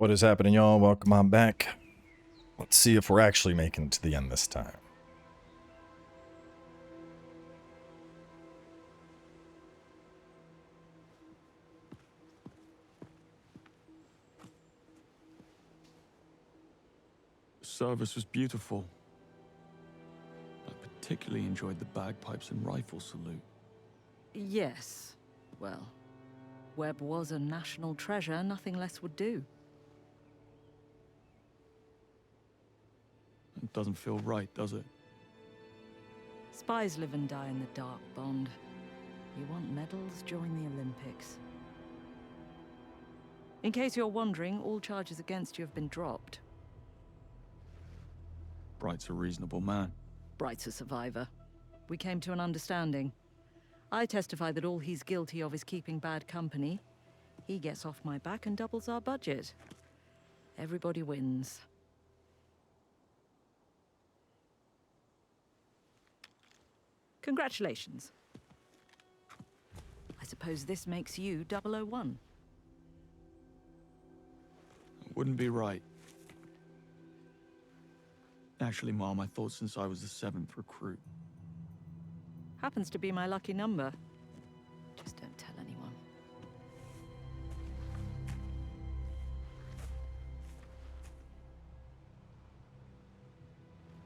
What is happening, y'all? Welcome on back. Let's see if we're actually making it to the end this time. The service was beautiful. I particularly enjoyed the bagpipes and rifle salute. Yes. Well, Webb was a national treasure. Nothing less would do. It doesn't feel right, does it? Spies live and die in the dark, Bond. You want medals? Join the Olympics. In case you're wondering, all charges against you have been dropped. Bright's a reasonable man. Bright's a survivor. We came to an understanding. I testify that all he's guilty of is keeping bad company. He gets off my back and doubles our budget. Everybody wins. Congratulations. I suppose this makes you 001. It wouldn't be right. Actually, Mom, I thought since I was the 7th recruit. Happens to be my lucky number. Just don't tell anyone.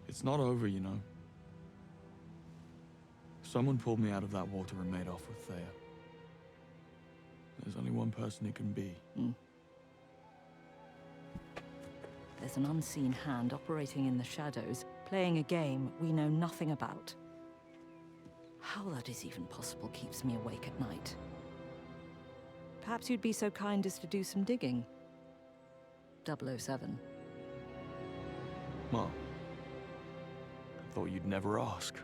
It's not over, you know. Someone pulled me out of that water and made off with Thea. There's only one person it can be. There's an unseen hand operating in the shadows, playing a game we know nothing about. How that is even possible keeps me awake at night. Perhaps you'd be so kind as to do some digging. 007. Mom, I thought you'd never ask.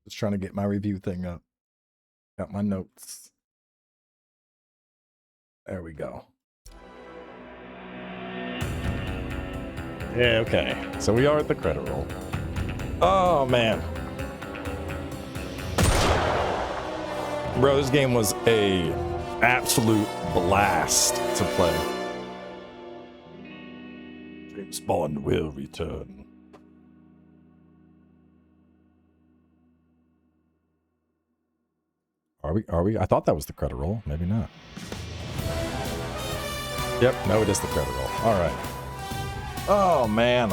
Just trying to get my review thing up. Got my notes. There we go. Yeah, okay. So we are at the credit roll. Oh, man. Bro, this game was a absolute blast to play. James Bond will return. Are we? I thought that was the credit roll. Maybe not. Yep, no, it is the credit roll. All right. Oh, man.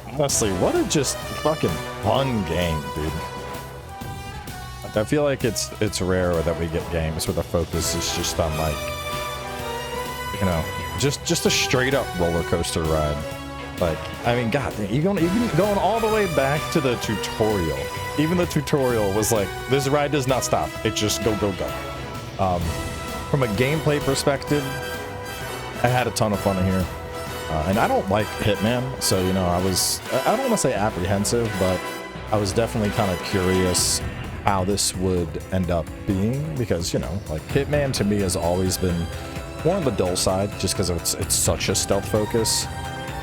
Honestly, what a just fucking fun game, dude. I feel like it's rare that we get games where the focus is just on, like, you know, just a straight up roller coaster ride. Like, I mean, God, even going all the way back to the tutorial. Even the tutorial was like, this ride does not stop. It just go, go, go. From a gameplay perspective, I had a ton of fun in here. And I don't like Hitman, so, you know, I don't want to say apprehensive, but I was definitely kind of curious how this would end up being, because, you know, like, Hitman to me has always been more on the dull side, just because it's such a stealth focus.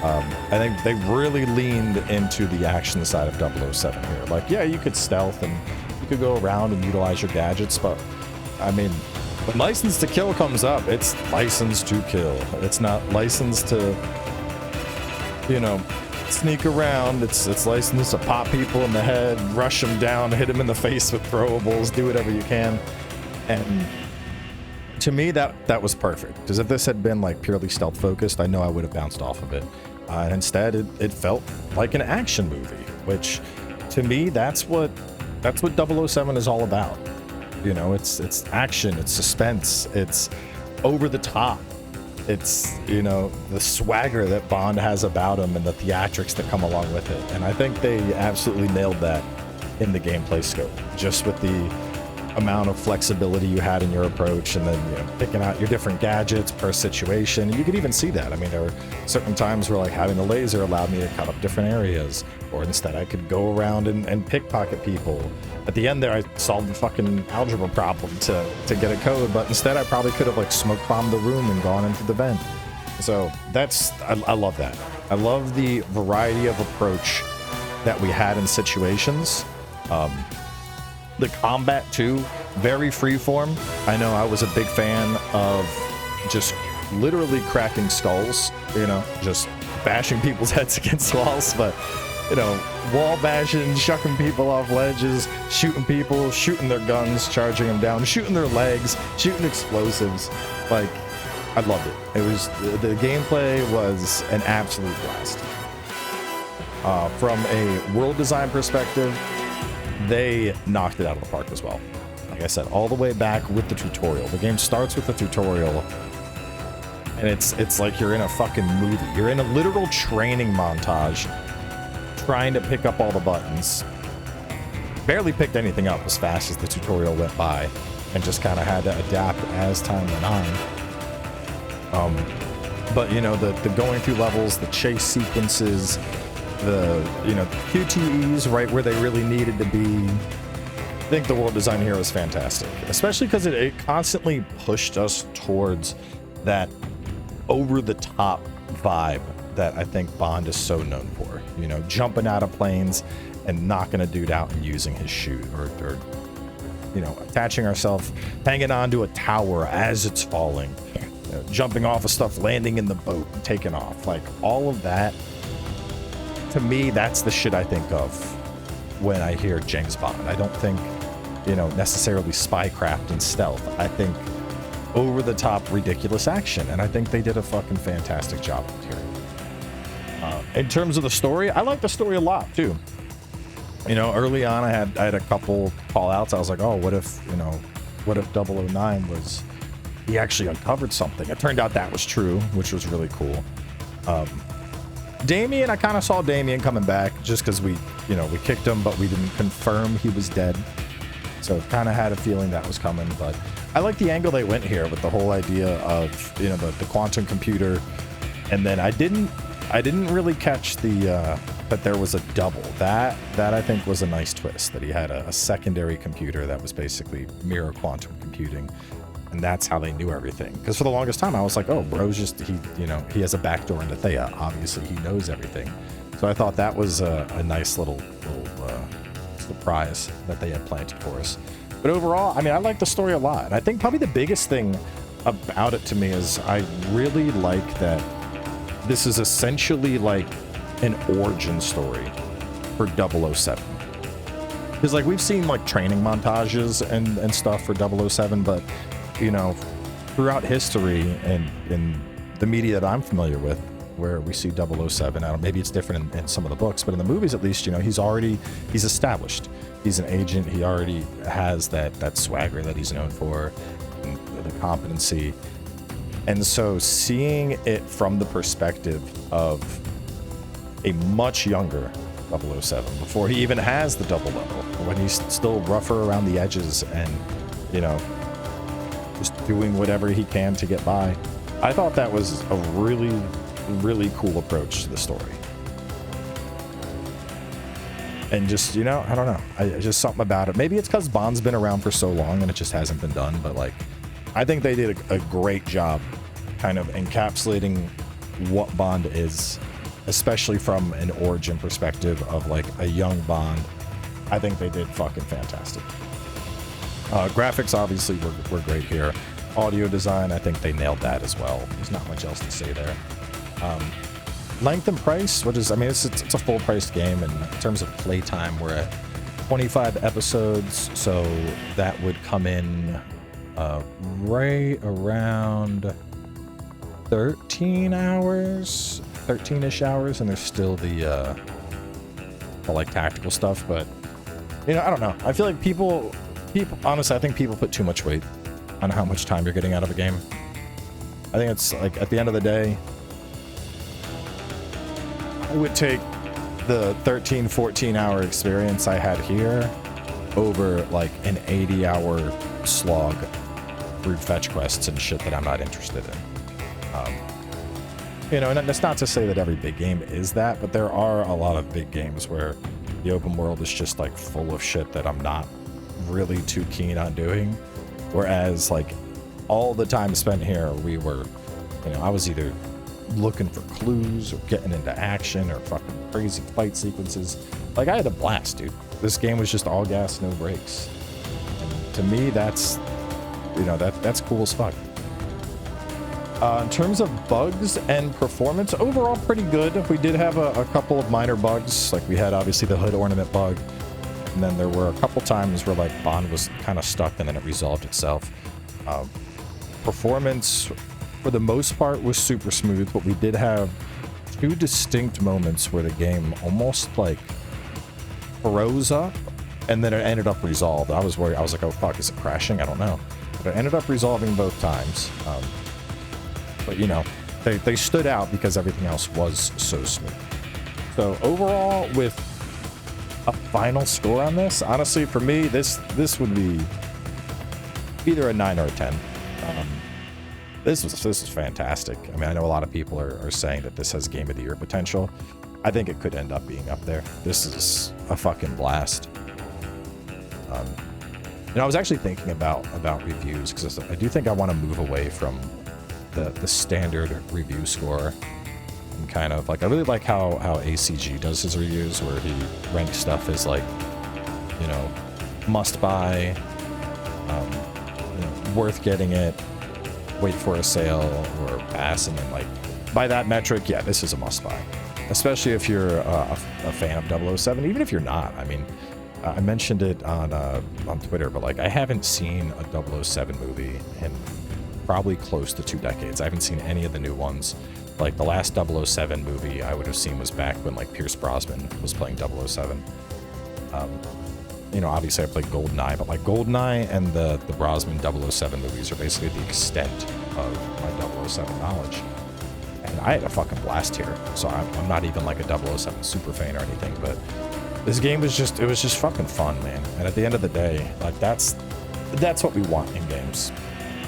I think they really leaned into the action side of 007 here. Like, yeah, you could stealth and you could go around and utilize your gadgets, but, I mean, when License to Kill comes up, it's License to Kill. It's not License to, you know, sneak around. It's License to pop people in the head, rush them down, hit them in the face with throwables, do whatever you can. And to me, that was perfect. Because if this had been, like, purely stealth focused, I know I would have bounced off of it. And instead, it felt like an action movie, which, to me, that's what 007 is all about. You know, it's action, it's suspense, it's over the top. It's, you know, the swagger that Bond has about him and the theatrics that come along with it. And I think they absolutely nailed that in the gameplay scope, just with the amount of flexibility you had in your approach, and then, you know, picking out your different gadgets per situation. You could even see that. I mean, there were certain times where, like, having the laser allowed me to cut up different areas, or instead I could go around and pickpocket people. At the end there, I solved the fucking algebra problem to get a code, but instead I probably could have, like, smoke bombed the room and gone into the vent. So I love that. I love the variety of approach that we had in situations. The combat too, very freeform. I know I was a big fan of just literally cracking skulls, you know, just bashing people's heads against walls, but you know, wall bashing, shucking people off ledges, shooting people, shooting their guns, charging them down, shooting their legs, shooting explosives. Like, I loved it. It was, the gameplay was an absolute blast. From a world design perspective, they knocked it out of the park as well. Like I said, all the way back with the tutorial. The game starts with the tutorial, and it's like you're in a fucking movie. You're in a literal training montage, trying to pick up all the buttons. Barely picked anything up as fast as the tutorial went by, and just kind of had to adapt as time went on. But you know, the going through levels, the chase sequences, the, you know, QTEs right where they really needed to be. I think the world design here was fantastic, especially because it constantly pushed us towards that over-the-top vibe that I think Bond is so known for. You know, jumping out of planes and knocking a dude out and using his chute, or you know, attaching ourselves, hanging onto a tower as it's falling, you know, jumping off of stuff, landing in the boat, and taking off. Like, all of that, to me, that's the shit I think of when I hear James Bond. I don't think, you know, necessarily spycraft and stealth. I think over-the-top ridiculous action, and I think they did a fucking fantastic job here. In terms of the story, I like the story a lot too. You know, early on I had a couple call outs. I was like, oh, what if, you know, what if 009 was, he actually uncovered something? It turned out that was true, which was really cool. Damien, I kind of saw Damien coming back just because we, you know, we kicked him, but we didn't confirm he was dead. So kind of had a feeling that was coming, but I like the angle they went here with the whole idea of, you know, the quantum computer. And then I didn't really catch the, that there was a double. That I think was a nice twist, that he had a secondary computer that was basically mirror quantum computing. And that's how they knew everything. Because for the longest time, I was like, oh, bro's just, he, you know, he has a backdoor into Thea. Obviously, he knows everything. So I thought that was a nice little surprise that they had planted for us. But overall, I mean, I like the story a lot. And I think probably the biggest thing about it to me is I really like that this is essentially like an origin story for 007. Because, like, we've seen, like, training montages and stuff for 007, but, you know, throughout history and in the media that I'm familiar with, where we see 007, I don't, maybe it's different in some of the books, but in the movies at least, you know, he's established. He's an agent. He already has that swagger that he's known for, and the competency. And so seeing it from the perspective of a much younger 007, before he even has the double level, when he's still rougher around the edges and, you know, just doing whatever he can to get by. I thought that was a really, really cool approach to the story. And just, you know, I don't know. Just something about it. Maybe it's because Bond's been around for so long and it just hasn't been done. But, like, I think they did a great job kind of encapsulating what Bond is, especially from an origin perspective of, like, a young Bond. I think they did fucking fantastic. Graphics obviously were great here. Audio design, I think they nailed that as well. There's not much else to say there. Length and price, it's a full-priced game, and in terms of playtime, we're at 25 episodes, so that would come in right around 13 hours, 13-ish hours, and there's still the like tactical stuff, but, you know, I don't know. I feel like people, honestly, I think people put too much weight on how much time you're getting out of a game. I think it's like, at the end of the day, I would take the 13, 14-hour experience I had here over, like, an 80-hour slog through fetch quests and shit that I'm not interested in. You know, and that's not to say that every big game is that, but there are a lot of big games where the open world is just, like, full of shit that I'm not really too keen on doing. Whereas, like, all the time spent here, we were, you know, I was either looking for clues or getting into action or fucking crazy fight sequences. Like, I had a blast, dude. This game was just all gas, no brakes. to me, that's, you know, that's cool as fuck. In terms of bugs and performance, overall pretty good. We did have a couple of minor bugs. Like we had obviously the hood ornament bug. And then there were a couple times where like Bond was kind of stuck and then it resolved itself. Performance for the most part was super smooth, but we did have two distinct moments where the game almost like froze up and then it ended up resolved. I was worried. I was like, oh fuck, is it crashing? I don't know. But it ended up resolving both times. But you know, they stood out because everything else was so smooth. So overall, with a final score on this, honestly, for me, this would be either a 9 or a 10. This is fantastic. I mean, I know a lot of people are saying that this has Game of the Year potential. I think it could end up being up there. This is a fucking blast. You know, I was actually thinking about reviews because I do think I want to move away from the standard review score. And kind of like, I really like how ACG does his reviews, where he ranks stuff as like, you know, must buy, you know, worth getting it, wait for a sale, or pass. And then like by that metric, yeah, this is a must buy, especially if you're a fan of 007. Even if you're not, I mean, I mentioned it on Twitter, but like I haven't seen a 007 movie in probably close to 2 decades. I haven't seen any of the new ones. Like the last 007 movie I would have seen was back when like Pierce Brosnan was playing 007. You know, obviously I played GoldenEye, but like GoldenEye and the Brosnan 007 movies are basically the extent of my 007 knowledge. And I had a fucking blast here. So I'm not even like a 007 super fan or anything, but this game was just, it was just fucking fun, man. And at the end of the day, like that's what we want in games.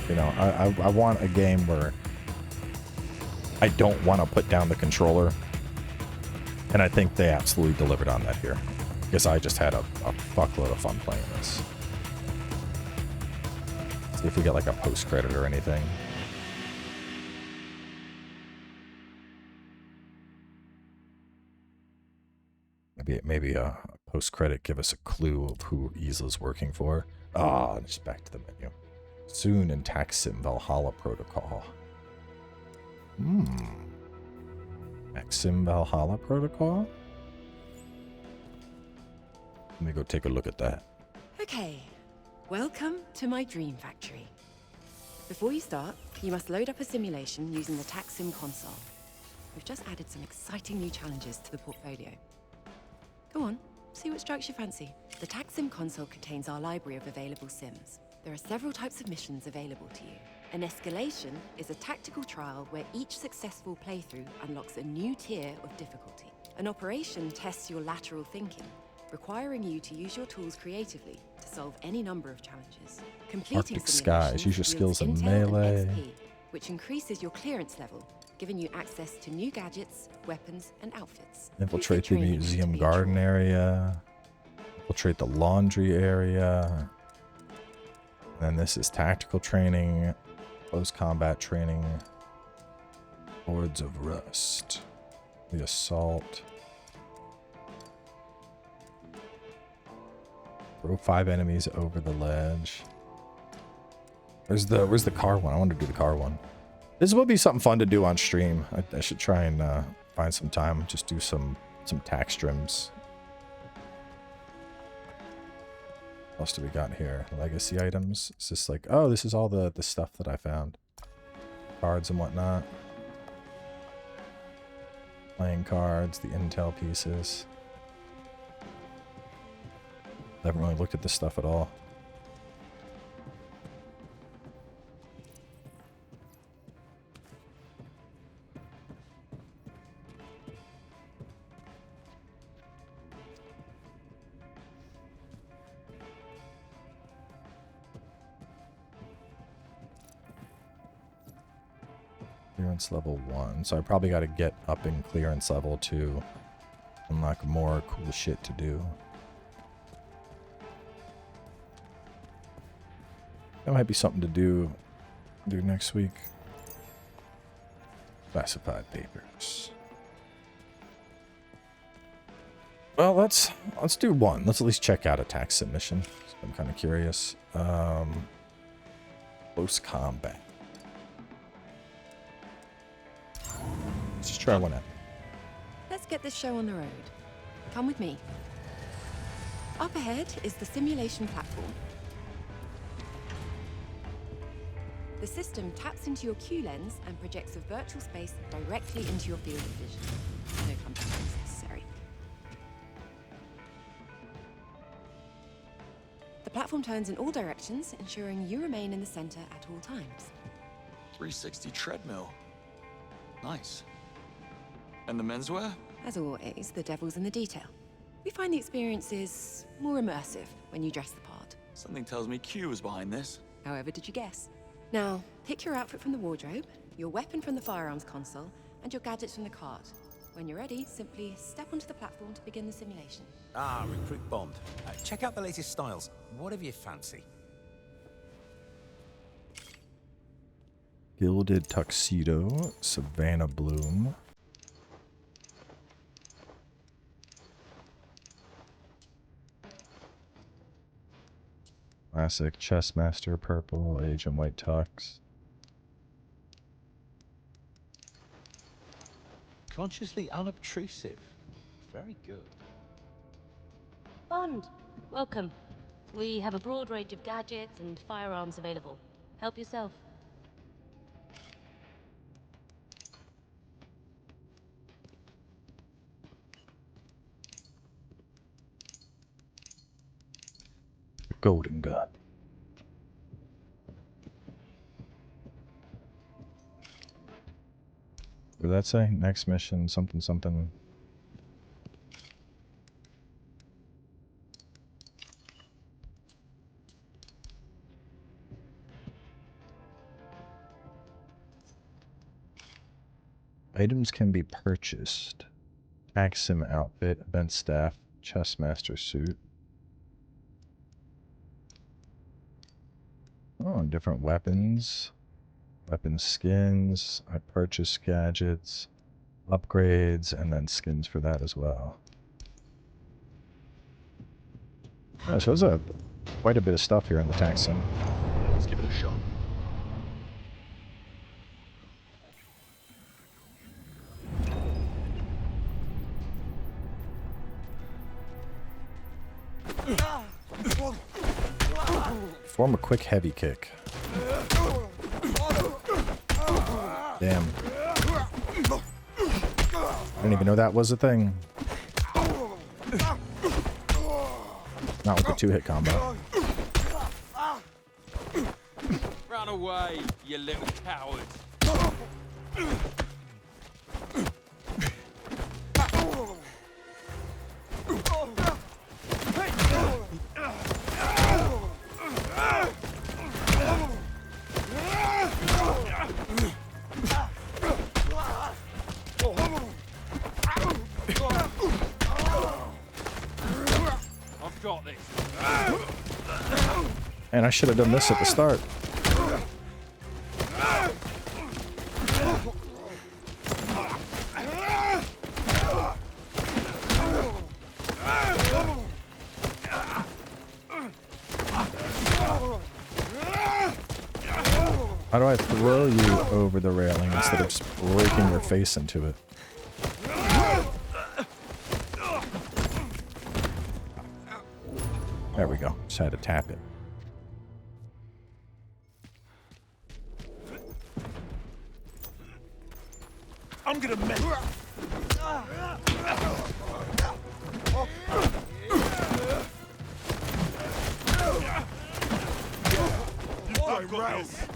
You know, I want a game where I don't want to put down the controller. And I think they absolutely delivered on that here. Because I just had a fuckload of fun playing this. See if we get like a post-credit or anything. Maybe a post-credit give us a clue of who Isla's working for. Ah, just back to the menu. Soon in TacSim Valhalla Protocol. TacSim Valhalla Protocol? Let me go take a look at that. Okay, welcome to my dream factory. Before you start, you must load up a simulation using the TacSim console. We've just added some exciting new challenges to the portfolio. Go on, see what strikes your fancy. The TacSim console contains our library of available sims. There are several types of missions available to you. An escalation is a tactical trial where each successful playthrough unlocks a new tier of difficulty. An operation tests your lateral thinking, requiring you to use your tools creatively to solve any number of challenges. Completing Arctic Skies, use your skills in melee, and XP, which increases your clearance level, giving you access to new gadgets, weapons, and outfits. Infiltrate the museum garden area, infiltrate the laundry area. And then this is tactical training, close combat training, Hordes of Rust, the assault. Throw 5 enemies over the ledge. Where's the car one? I want to do the car one. This would be something fun to do on stream. I should try and find some time, just do some tac streams. What else do we got here? Legacy items. It's just like, oh, this is all the stuff that I found. Cards and whatnot. Playing cards, the intel pieces. I haven't really looked at this stuff at all. Clearance level 1. So I probably got to get up in clearance level to unlock more cool shit to do. That might be something to do next week. Classified papers. Well, let's do one. Let's at least check out a TacSim mission. I'm kind of curious. Close combat. Let's just try one out. Let's get this show on the road. Come with me. Up ahead is the simulation platform. The system taps into your Q lens and projects a virtual space directly into your field of vision. No contact lens necessary. The platform turns in all directions, ensuring you remain in the center at all times. 360 treadmill. Nice. And the menswear? As always, the devil's in the detail. We find the experience is more immersive when you dress the part. Something tells me Q was behind this. However, did you guess? Now, pick your outfit from the wardrobe, your weapon from the firearms console, and your gadgets from the cart. When you're ready, simply step onto the platform to begin the simulation. Ah, Recruit Bond. Check out the latest styles. Whatever you fancy. Gilded tuxedo, Savannah Bloom. Classic Chessmaster purple, Agent White tux. Consciously unobtrusive. Very good. Bond, welcome. We have a broad range of gadgets and firearms available. Help yourself. Golden gun. What did that say? Next mission, something, something. Items can be purchased. TacSim outfit, event staff, chessmaster suit. Oh, different weapons. Weapon skins. I purchased gadgets, upgrades, and then skins for that as well. Yeah, so there's quite a bit of stuff here in the TacSim. Let's give it a shot. Form a quick heavy kick. Damn. I didn't even know that was a thing. Not with the two-hit combo. Run away, you little coward. I've got this. And I should have done this at the start. How do I throw you over the railing instead of just breaking your face into it? There we go. Just had to tap it. I'm gonna mess. I've got this.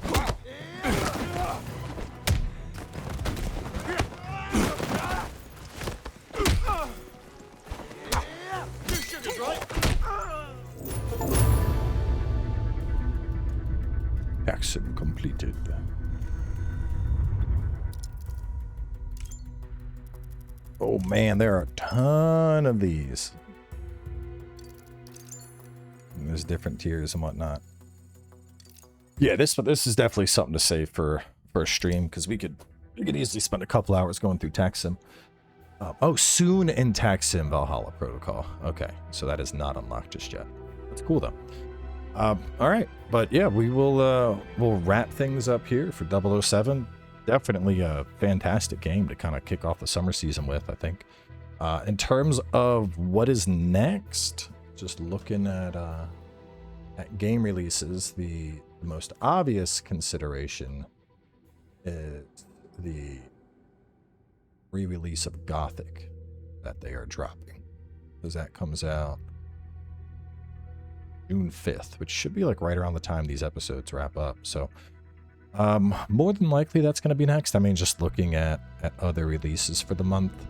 TacSim completed. Oh man, there are a ton of these. And there's different tiers and whatnot. Yeah, this is definitely something to save for a stream, because we could easily spend a couple hours going through TacSim. Oh, soon in TacSim Valhalla Protocol. Okay, so that is not unlocked just yet. That's cool though. All right, but yeah, we'll wrap things up here for 007. Definitely a fantastic game to kind of kick off the summer season with, I think. In terms of what is next, just looking at game releases, the most obvious consideration is the re-release of Gothic that they are dropping, because that comes out June 5th, which should be like right around the time these episodes wrap up. So more than likely that's going to be next. I mean, just looking at other releases for the month,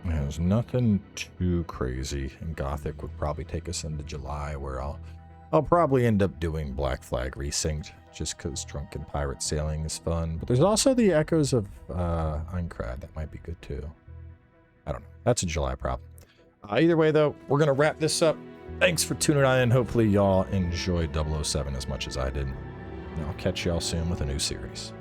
there's nothing too crazy, and Gothic would probably take us into July, where I'll probably end up doing Black Flag Resynced, just because Drunken Pirate Sailing is fun. But there's also the Echoes of Einkrad that might be good too. I don't know. That's a July problem. Either way, though, we're going to wrap this up. Thanks for tuning in. Hopefully y'all enjoyed 007 as much as I did. And I'll catch y'all soon with a new series.